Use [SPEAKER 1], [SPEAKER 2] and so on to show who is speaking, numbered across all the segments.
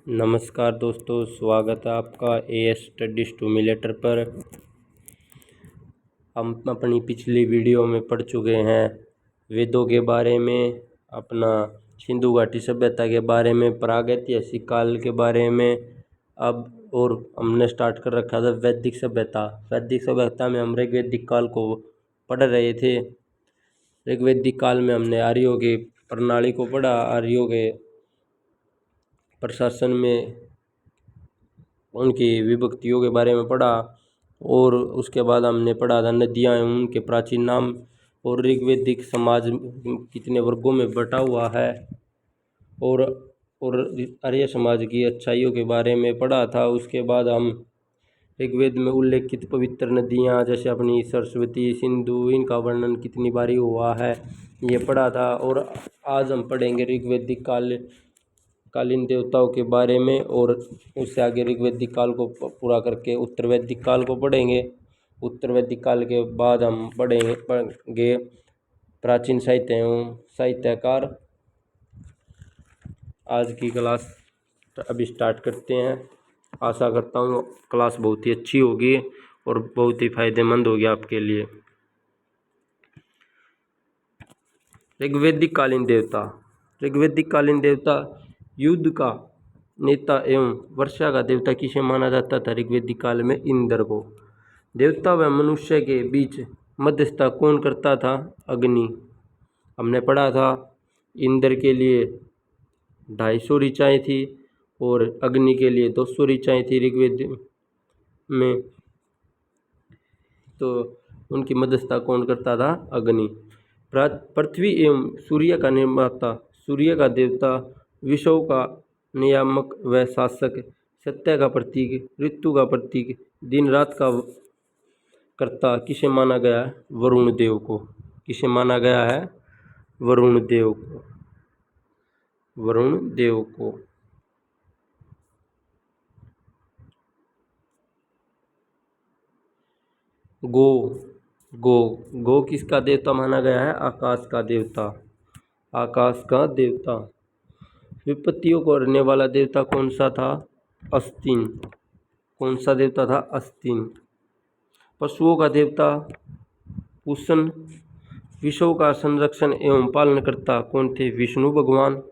[SPEAKER 1] नमस्कार दोस्तों, स्वागत है आपका एएस स्टडी स्टिमुलेटर पर। हम अपनी पिछली वीडियो में पढ़ चुके हैं वेदों के बारे में, अपना सिंधु घाटी सभ्यता के बारे में, प्रागैतिहासिक काल के बारे में। अब और हमने स्टार्ट कर रखा था वैदिक सभ्यता। वैदिक सभ्यता में हम ऋग्वैदिक काल को पढ़ रहे थे। ऋग्वैदिक काल में हमने आर्यों की प्रणाली को पढ़ा, आर्यों के प्रशासन में उनकी विभक्तियों के बारे में पढ़ा, और उसके बाद हमने पढ़ा था नदियाँ एवं उनके प्राचीन नाम, और ऋग्वैदिक समाज कितने वर्गों में बटा हुआ है, और आर्य समाज की अच्छाइयों के बारे में पढ़ा था। उसके बाद हम ऋग्वेद में उल्लेखित पवित्र नदियाँ जैसे अपनी सरस्वती, सिंधु, इनका वर्णन कितनी बारी हुआ है ये पढ़ा था। और आज हम पढ़ेंगे ऋग्वैदिक कालीन देवताओं के बारे में, और उससे आगे ऋग्वैदिक काल को पूरा करके उत्तर वैदिक काल को पढ़ेंगे। उत्तर वैदिक काल के बाद हम पढ़ेंगे प्राचीन साहित्य एवं साहित्यकार। आज की क्लास अभी स्टार्ट करते हैं। आशा करता हूँ क्लास बहुत ही अच्छी होगी और बहुत ही फायदेमंद होगी आपके लिए। ऋग्वैदिक कालीन देवता। ऋग्वैदिक कालीन देवता युद्ध का नेता एवं वर्षा का देवता किसे माना जाता था? ऋग्वैदिक काल में इंद्र को। देवता व मनुष्य के बीच मध्यस्थता कौन करता था? अग्नि। हमने पढ़ा था इंद्र के लिए 250 ऋचाएँ थी और अग्नि के लिए 200 ऋचाएँ थी ऋग्वेद में। तो उनकी मध्यस्थता कौन करता था? अग्नि। पृथ्वी एवं सूर्य का निर्माता, सूर्य का देवता, विश्व का नियामक व शासक, सत्य का प्रतीक, ऋतु का प्रतीक, दिन रात का कर्ता किसे माना गया है? वरुण देव को। किसे माना गया है? वरुण देव को। वरुण देव को। गो। गो किसका देवता माना गया है? आकाश का देवता। आकाश का देवता। विपत्तियों को हरने वाला देवता कौन सा था? अस्तिन। कौन सा देवता था? अस्तिन। पशुओं का देवता पूषण। विश्व का संरक्षण एवं पालन करता कौन थे? विष्णु भगवान।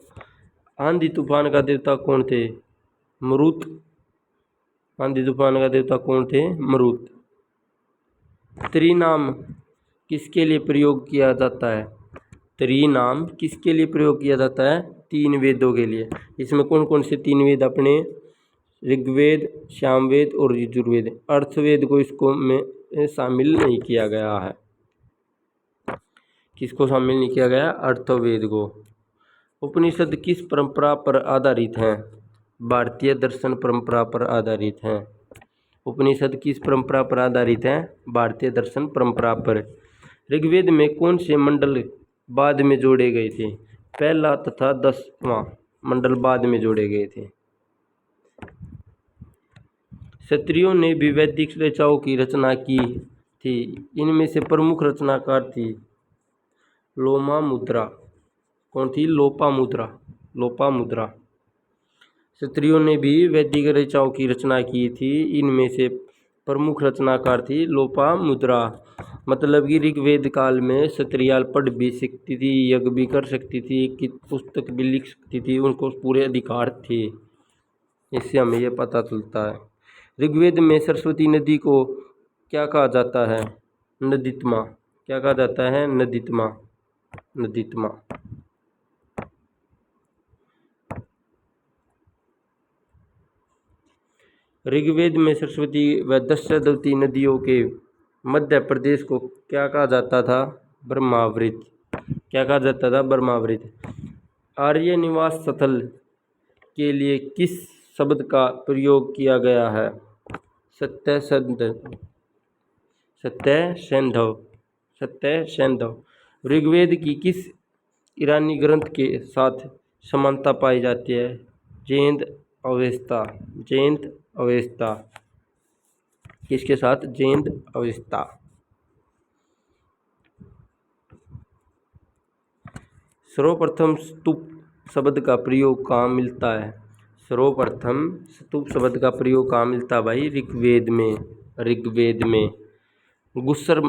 [SPEAKER 1] आंधी तूफान का देवता कौन थे? मरुत। आंधी तूफान का देवता कौन थे? मरुत। त्रिनाम किसके लिए प्रयोग किया जाता है? त्रिनाम किसके लिए प्रयोग किया जाता है? 3 वेदों के लिए। इसमें कौन कौन से 3 वेद अपने? ऋग्वेद, सामवेद और यजुर्वेद। अर्थवेद को इसको में शामिल नहीं किया गया है। किसको शामिल नहीं किया गया? अर्थवेद को। उपनिषद किस परंपरा पर आधारित हैं? भारतीय दर्शन परंपरा पर आधारित हैं। उपनिषद किस परंपरा पर आधारित हैं? भारतीय दर्शन परंपरा पर। ऋग्वेद में कौन से मंडल बाद में जोड़े गए थे? पहला तथा 10वां मंडल बाद में जोड़े गए थे। क्षत्रियों ने भी वैदिक रचनाओं की रचना की थी। इनमें से प्रमुख रचनाकार थी लोपामुद्रा। कौन थी? लोपामुद्रा। लोपामुद्रा। क्षत्रियों ने भी वैदिक रचनाओं की रचना की थी। इनमें से प्रमुख रचनाकार थी लोपामुद्रा। मतलब कि ऋग्वेद काल में क्षत्रियाल पढ़ भी सकती थी, यज्ञ भी कर सकती थी, कि पुस्तक भी लिख सकती थी, उनको पूरे अधिकार थे। इससे हमें यह पता चलता है। ऋग्वेद में सरस्वती नदी को क्या कहा जाता है? नदीत्मा। क्या कहा जाता है? नदीत्मा। नदीत्मा। ऋग्वेद में सरस्वती व दशरथवती नदियों के मध्य प्रदेश को क्या कहा जाता था? ब्रह्मावृत। क्या कहा जाता था? ब्रह्मावृत। आर्य निवास स्थल के लिए किस शब्द का प्रयोग किया गया है? सत्यसंध। सत्यसेंधव। सत्यसेंधव। ऋग्वेद की किस ईरानी ग्रंथ के साथ समानता पाई जाती है? जैन अवेस्ता। जैन अवेस्ता। किसके साथ? जैन अवेस्ता। सर्वप्रथम स्तूप शब्द का प्रयोग कहाँ मिलता है? सर्वप्रथम स्तूप शब्द का प्रयोग कहाँ मिलता है भाई? ऋग्वेद में। ऋग्वेद में। गुस्सर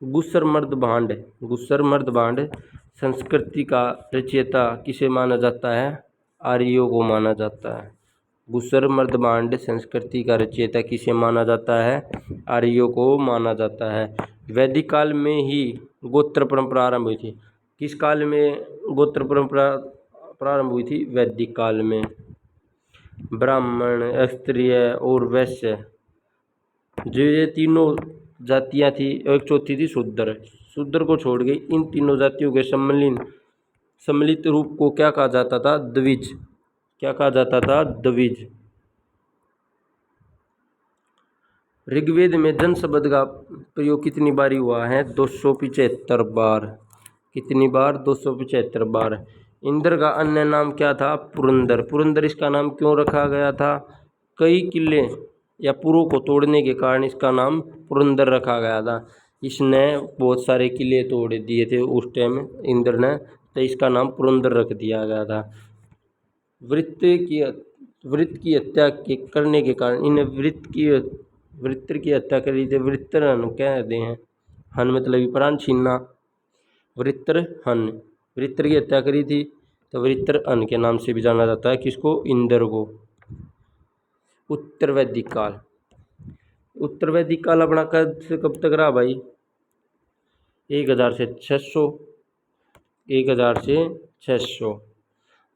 [SPEAKER 1] गुस्सर मर्द भांड। गुस्सर मर्द भांड संस्कृति का रचयिता किसे माना जाता है? आर्यों को माना जाता है। गुस्सर मर्द भांड संस्कृति का रचयिता किसे माना जाता है? आर्यों को माना जाता है। वैदिक काल में ही गोत्र परंपरा आरंभ हुई थी। किस काल में गोत्र परंपरा प्रारंभ हुई थी? वैदिक काल में। ब्राह्मण, क्षत्रिय और वैश्य, जो ये तीनों जातियां थी, एक चौथी थी शूद्र। शूद्र को छोड़ गई इन तीनों जातियों के सम्मिलित रूप को क्या कहा जाता था? द्विज। क्या कहा जाता था? द्विज। ऋग्वेद में जन शब्द का प्रयोग कितनी बारी हुआ है? 275 बार। कितनी बार? 275 बार। इंद्र का अन्य नाम क्या था? पुरंदर। पुरंदर इसका नाम क्यों रखा गया था? कई किले या पुरों को तोड़ने के कारण इसका नाम पुरंदर रखा गया था। इसने बहुत सारे किले तोड़ दिए थे उस टाइम इंद्र ने, तो इसका नाम पुरंदर रख दिया गया था। वृत्त की हत्या करने के कारण इन्हें वृत्र की हत्या करी थी। वृत्रहन कहते हैं। हन मतलब प्राण छीनना। वृत्रहन, वृत्र की हत्या करी थी तो वृत्रहन के नाम से भी जाना जाता है। किसको? इंद्र को। उत्तर वैदिक काल। उत्तर वैदिक काल अपना कब से कब तक रहा भाई? 1000 से 600। 1000 से 600।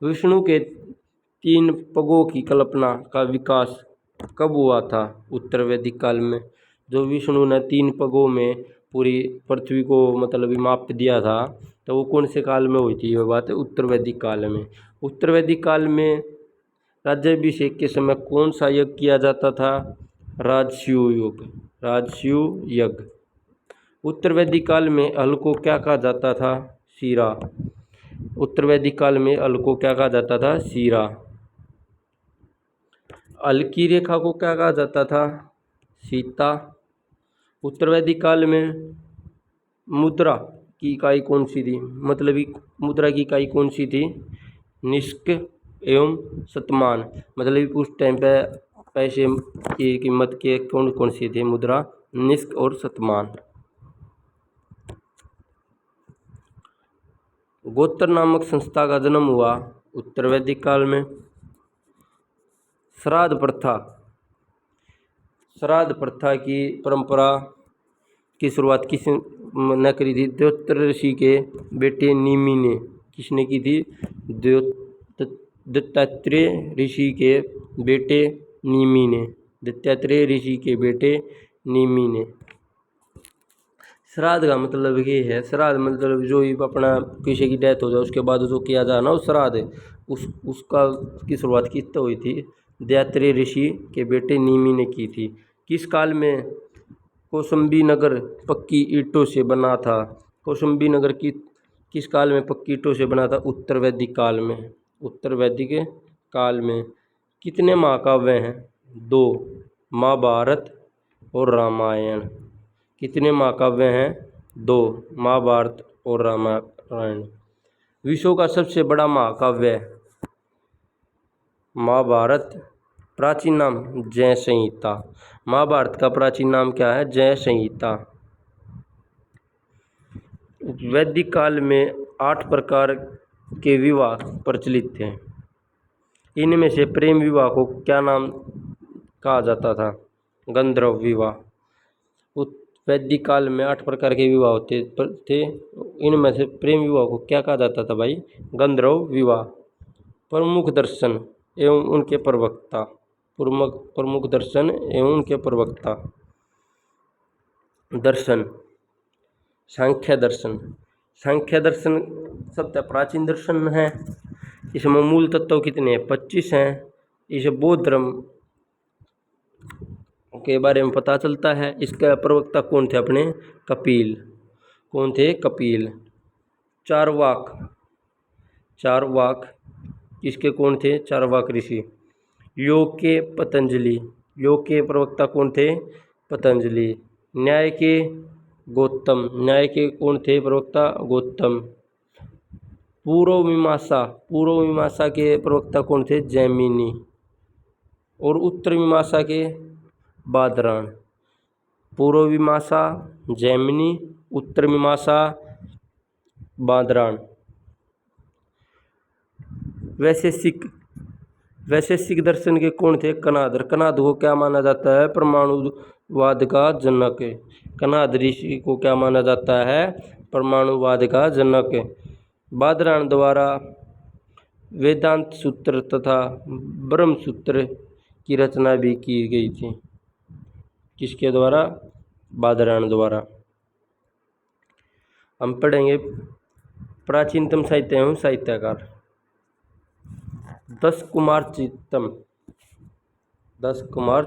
[SPEAKER 1] विष्णु के 3 पगों की कल्पना का विकास कब हुआ था? उत्तर वैदिक काल में। जो विष्णु ने 3 पगों में पूरी पृथ्वी को मतलब माप दिया था, तो वो कौन से काल में हुई थी? ये बात है उत्तर वैदिक काल में। उत्तर वैदिक काल में राज्याभिषेक के समय कौन सा यज्ञ किया जाता था? राजसूय यज्ञ। राजसूय यज्ञ। उत्तर वैदिक काल में हल को क्या कहा जाता था? सीरा। उत्तर वैदिक काल में हल को क्या कहा जाता था? सीरा। हल की रेखा को क्या कहा जाता था? सीता। उत्तर वैदिक काल में मुद्रा की इकाई कौन सी थी? मतलब मुद्रा की इकाई कौन सी थी? निष्क एवं शतमान। मतलब उस टाइम पे पैसे की कीमत के कौन कौन सी थी मुद्रा? निष्क और शतमान। गोत्र नामक संस्था का जन्म हुआ उत्तर वैदिक काल में। श्राद्ध प्रथा। श्राद्ध प्रथा की परंपरा की शुरुआत किसने करी थी? द्योत्र ऋषि के बेटे निमि ने। किसने की थी? दत्तात्रेय ऋषि के बेटे निमि ने। दत्तात्रेय ऋषि के बेटे निमि ने। श्राद्ध का मतलब ये है, श्राद्ध मतलब जो अपना किसी की डेथ हो जाए उसके बाद जो किया जाए ना, उस श्राद्ध उसका की शुरुआत किससे हुई थी? दत्तात्रेय ऋषि के बेटे निमि ने की थी। किस काल में कौशाम्बी नगर पक्की ईंटों से बना था? कौशाम्बी नगर किस काल में पक्की ईंटों से बना था? उत्तर वैदिक काल में। उत्तर वैदिक काल में। कितने महाकाव्य हैं? 2, महाभारत और रामायण। कितने महाकाव्य हैं? 2, महाभारत और रामायण। विश्व का सबसे बड़ा महाकाव्य महाभारत। प्राचीन नाम जय संहिता। महाभारत का प्राचीन नाम क्या है? जय संहिता। वैदिक काल में 8 प्रकार के विवाह प्रचलित थे। इनमें से प्रेम विवाह को क्या नाम कहा जाता था? गंधर्व विवाह। वैदिक काल में 8 प्रकार के विवाह होते थे। इनमें से प्रेम विवाह को क्या कहा जाता था भाई? गंधर्व विवाह। प्रमुख दर्शन एवं उनके प्रवक्ता। प्रमुख दर्शन एवं उनके प्रवक्ता। दर्शन। सांख्य दर्शन। सांख्य दर्शन सबसे प्राचीन दर्शन है। इसमें मूल तत्व कितने हैं? 25 हैं। इसे बौद्ध धर्म के बारे में पता चलता है। इसका प्रवक्ता कौन थे? अपने कपिल। कौन थे? कपिल। चारवाक। चारवाक किसके कौन थे? चारवाक ऋषि। योग के पतंजलि। योग के प्रवक्ता कौन थे? पतंजलि। न्याय के गौतम। न्याय के कौन थे प्रवक्ता? गौतम। पूर्व मीमांसा के प्रवक्ता कौन थे? जैमिनी। और उत्तर मीमांसा के? बादरायण। पूर्व मीमांसा जैमिनी, उत्तर मीमांसा बादरायण। वैशेषिक दर्शन के कौन थे? कणाद। कणाद को क्या माना जाता है? परमाणुवाद का जनक। कणाद ऋषि को क्या माना जाता है? परमाणुवाद का जनक। बादरायण द्वारा वेदांत सूत्र तथा ब्रह्म सूत्र की रचना भी की गई थी। किसके द्वारा? बादरायण द्वारा। हम पढ़ेंगे प्राचीनतम साहित्य एवं साहित्यकार। दस कुमार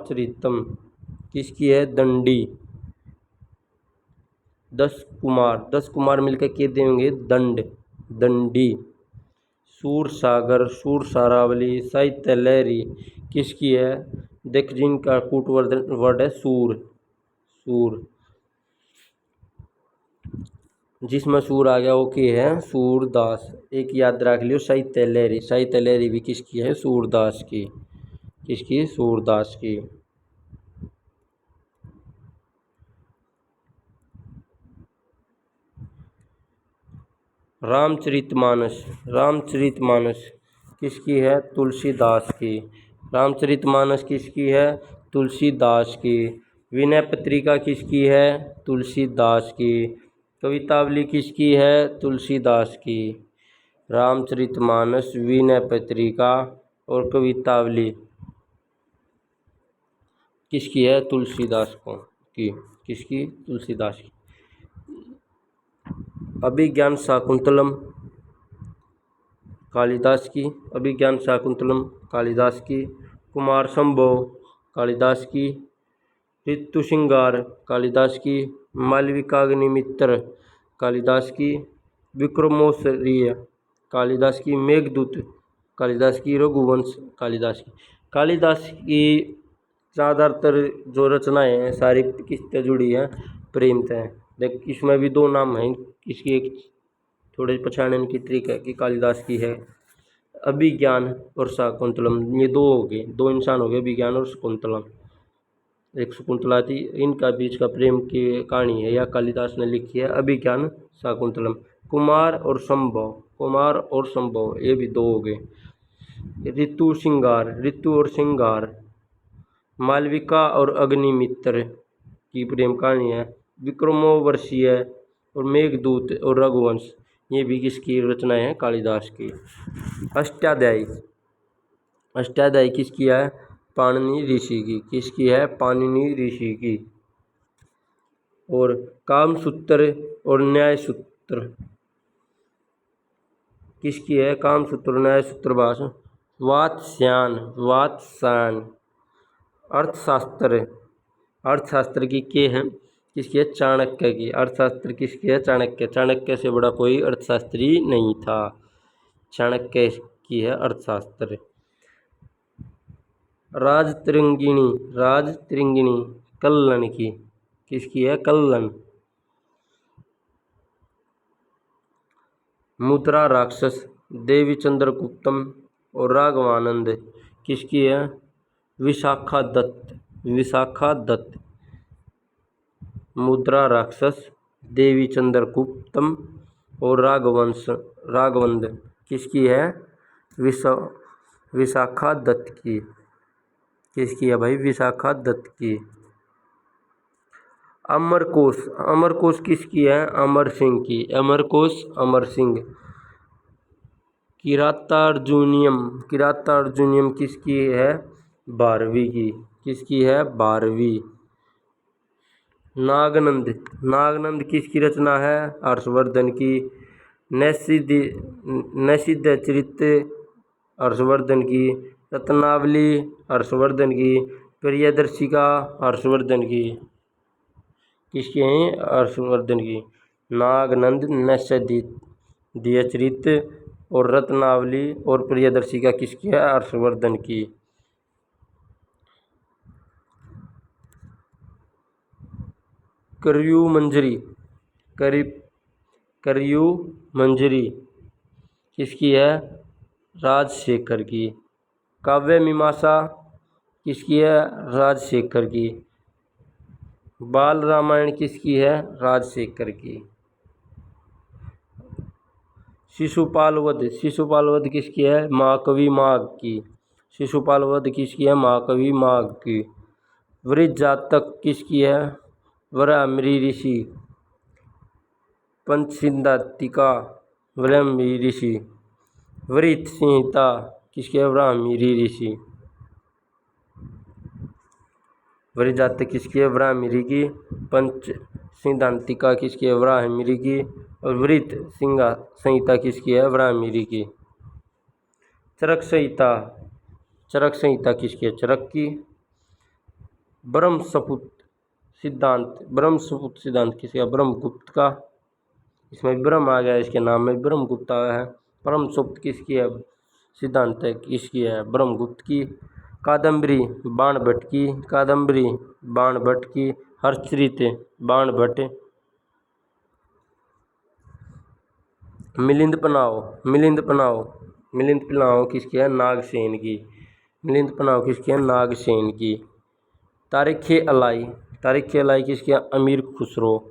[SPEAKER 1] चरितम किसकी है? दंडी। 10 कुमार मिलकर के देंगे दंडी। सूरसागर, सूरसारावली, साहित्य लहरी किसकी है? देख जिनका कूटवर्ड है सूर। जिसमें सूर आ गया वो की है? सूरदास। एक याद रख लियो, साहित्य लहरी भी किसकी है? सूरदास की। किसकी? सूरदास की। रामचरितमानस किसकी है? तुलसीदास की। रामचरितमानस किसकी है? तुलसीदास की। विनय पत्रिका किसकी है? तुलसीदास की। कवितावली किसकी है? तुलसीदास की। रामचरितमानस, विनय पत्रिका और कवितावली किसकी है? तुलसीदास की। किसकी? तुलसीदास की। अभिज्ञान शाकुंतलम कालिदास की। अभिज्ञान शाकुंतलम कालिदास की। कुमार संभव कालिदास की। ऋतुश्रृंगार कालिदास की। मालविकाग्निमित्र कालिदास की। विक्रमोर्वशीय कालिदास की। मेघदूत कालिदास की। रघुवंश कालिदास की। कालिदास की ज़्यादातर जो रचनाएं हैं सारी किससे जुड़ी हैं? प्रेम से। देख इसमें भी दो नाम हैं। इसकी एक थोड़े पहचानने की ट्रिक है कि कालिदास की है अभिज्ञान और शाकुंतलम। ये दो हो गए, दो इंसान हो गए, अभिज्ञान और शकुंतलम। एक शकुंतला थी, इनका बीच का प्रेम की कहानी है या कालिदास ने लिखी है अभिज्ञान शाकुंतलम। कुमार और संभव ये भी दो हो गए। ऋतु और श्रृंगार। मालविका और अग्निमित्र की प्रेम कहानी है। विक्रमोर्वशीय और मेघदूत और रघुवंश ये भी किसकी रचना है? कालिदास की। अष्टाध्यायी किसकी है? पाणिनि ऋषि की। किसकी है? पाणिनि ऋषि की। और कामसूत्र और न्यायसूत्र किसकी है? कामसूत्र, न्यायसूत्र भाषा वात्स्यायन। अर्थशास्त्र की के हैं? किसकी है? चाणक्य की। अर्थशास्त्र किसकी है? चाणक्य से बड़ा कोई अर्थशास्त्री नहीं था। चाणक्य की है अर्थशास्त्र। राजतरंगिणी कल्लन की। किसकी है? कल्लन। मुद्रा राक्षस देवी चंद्रगुप्तम और राघवानंद किसकी है? विशाखा दत्त। मुद्रा राक्षस, देवी चंद्रगुप्तम और राघवानंद किसकी है? विशाखा दत्त की। किसकी है भाई? विशाखा दत्त की। अमरकोश किसकी है? अमर सिंह की। अमरकोश अमर सिंह। किरातार्जुनीयम किसकी है? भारवी की। किसकी है? भारवी। नागनंद किसकी रचना है? हर्षवर्धन की। नैषधीय चरित्र हर्षवर्धन की। रत्नावली हर्षवर्धन की। प्रियदर्शिका हर्षवर्धन की। किसकी है? हर्षवर्धन की। नागनंद, नैषधीय चरित्र और रत्नावली और प्रियदर्शिका किसकी है? हर्षवर्धन की। करयू मंजरी किसकी है? राजशेखर की। काव्य मीमांसा किसकी है? राजशेखर की। बाल रामायण किसकी है? राजशेखर की। शिशुपाल वध किसकी है? महाकवि माघ की। शिशुपाल वध किसकी है? महाकवि माघ की। वृत्त जातक किसकी है? वराहमिहिर ऋषि। पंचसिद्धांतिका वराहमिहिर ऋषि। वृत्त संहिता किसकी है? वराहमिहिर ऋषि। वृत्त जातक किसकी है? वराहमिहिर की। पंच सिद्धांतिका किसकी है? वराहमिहिर की। और वृत्त संहिता किसकी है? वराहमिहिर की। चरक संहिता किसकी है? चरक की। ब्रह्मसूत्र सिद्धांत किसका है? ब्रह्मगुप्त का। इसमें ब्रह्म आ गया, इसके नाम में ब्रह्मगुप्त आया है। परमसुप्त किसकी है? सिद्धांत किसकी है? ब्रह्मगुप्त की। कादम्बरी बाणभट्ट की। हर्षचरित बाणभट्ट। मिलिंद पनाव किसकी है? नागसेन की। नागसेन की। तारीख़ अलाई किसकी है? अमीर खुसरो।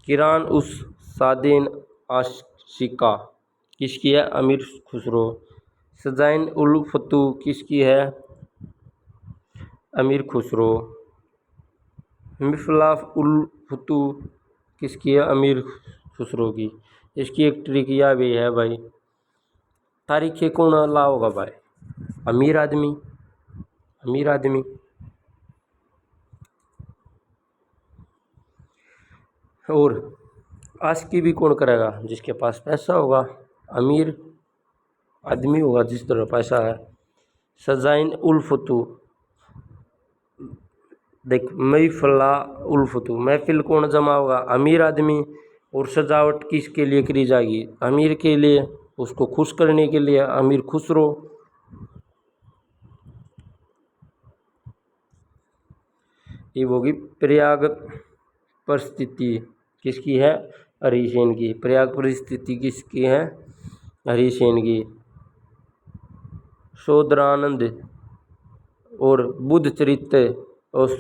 [SPEAKER 1] किरान उस सादेन आशिका किसकी है? अमीर खुसरो। सजाइन उल फतू किसकी है? अमीर खुसरो। मिफ्ताह उल फतू किसकी है? अमीर खुसरो की। इसकी एक ट्रिक यह भी है भाई, तारीख़ कौन ला होगा भाई? अमीर आदमी। और आशिकी भी कौन करेगा? जिसके पास पैसा होगा, अमीर आदमी होगा जिस तरह पैसा है। सजाइन उल फतू देख, महफिल कौन जमा होगा? अमीर आदमी। और सजावट किसके लिए करी जाएगी? अमीर के लिए, उसको खुश करने के लिए। अमीर खुसरो। ये होगी प्रयाग परिस्थिति किसकी है? हरिसेन की। प्रयाग परिस्थिति किसकी है? हरिसेन की। शोधरानंद और बुद्ध चरित्र और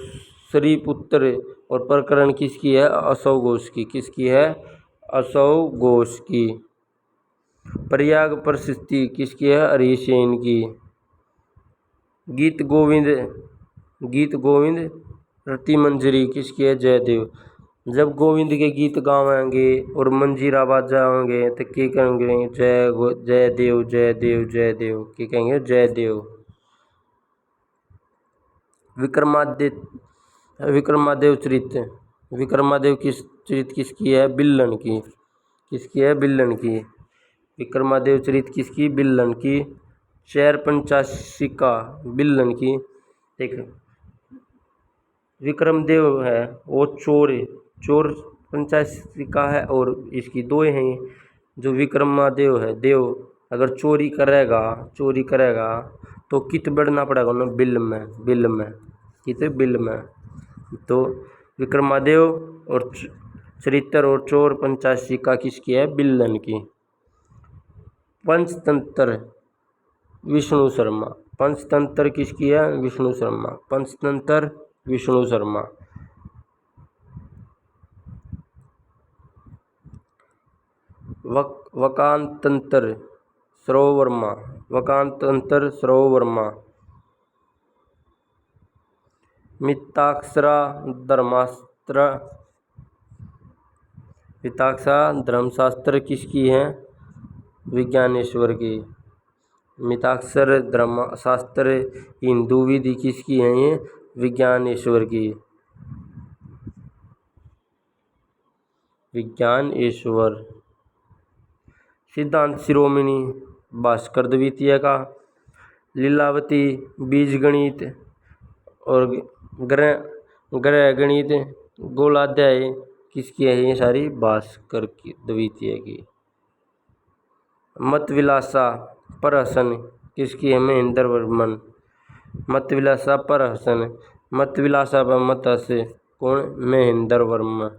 [SPEAKER 1] श्रीपुत्र और प्रकरण किसकी है? अशोक घोष की। किसकी है? अशोक घोष की। प्रयाग परिस्थिति किसकी है? हरिसेन की। गीत गोविंद रतिमंजरी किसकी है? जयदेव। जब गोविंद के गीत गावेंगे और मंजीरा बाजाएंगे तो क्या कहेंगे? जयदेव जयदेव जयदेव। क्या कहेंगे? जयदेव। विक्रमादेव चरित किसकी है? बिल्लन की। किसकी है? बिल्लन की। विक्रमादेव चरित किसकी? बिल्लन की। शहर पंचाशिका बिल्लन की। देख, विक्रमदेव है वो चोर पंचाशिका है, और इसकी दो हैं। जो विक्रमादेव है देव, अगर चोरी करेगा तो कित बढ़ना पड़ेगा ना? बिल में। तो विक्रमादेव और चरित्र और चोर पंचाशिका किसकी है? बिल्लन की। पंचतंत्र विष्णु किसकी है? विष्णु शर्मा। वकांतंत्र सरोज वर्मा। मिताक्षरा धर्मशास्त्र किसकी है? विज्ञानेश्वर की। मिताक्षर धर्मशास्त्र हिंदू विधि किसकी है? ये विज्ञानेश्वर की। सिद्धांत शिरोमणि भास्कर द्वितीय का। लीलावती बीजगणित और ग्रह गणित गोलाध्याय किसकी है? ये सारी भास्कर की द्वितीय की। मतविलासा प्रहसन किसकी है? महेंद्र वर्मन। मतविलासा प्रहसन। मतविलासा व मत से कौन? महेंद्र वर्मा।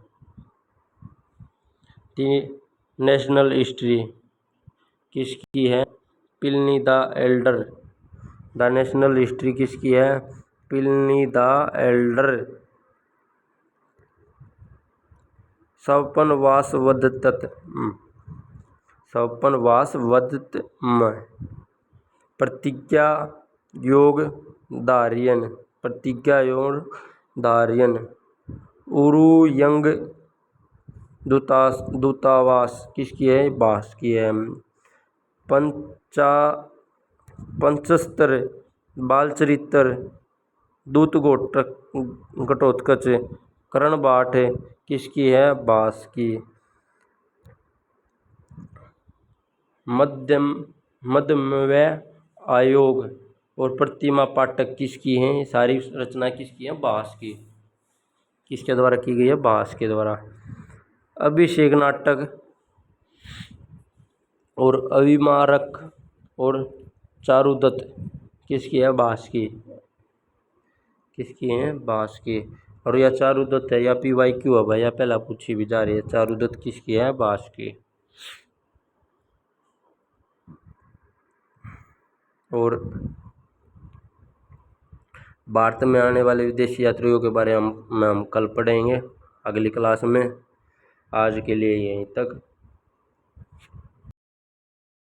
[SPEAKER 1] नेशनल हिस्ट्री किसकी है? Pliny the elder. The national history किसकी है? Pliny the elder. Swapnavasavadattam. Pratijna योग धारियन। प्रतिज्ञा योग धारियन। उरुयंग दूतावास किसकी है? बास की है। पंचस्तर बाल चरित्र दूत घटोत्कच करणबाट किसकी है? बास की। मध्यमव्य आयोग और प्रतिमा पाठक किसकी हैं? सारी रचना किसकी है? बास की। किसके द्वारा की गई है? बास के द्वारा। अभिषेक नाटक और अविमारक और चारुदत्त किसकी है? बास की। किसकी है? बास की। और यह चारुदत्त है या PYQ है भाई, या पहला पूछी भी जा रही है। चारुदत्त किसकी है? बास की। और भारत में आने वाले विदेशी यात्रियों के बारे में हम कल पढ़ेंगे अगली क्लास में। आज के लिए यहीं तक।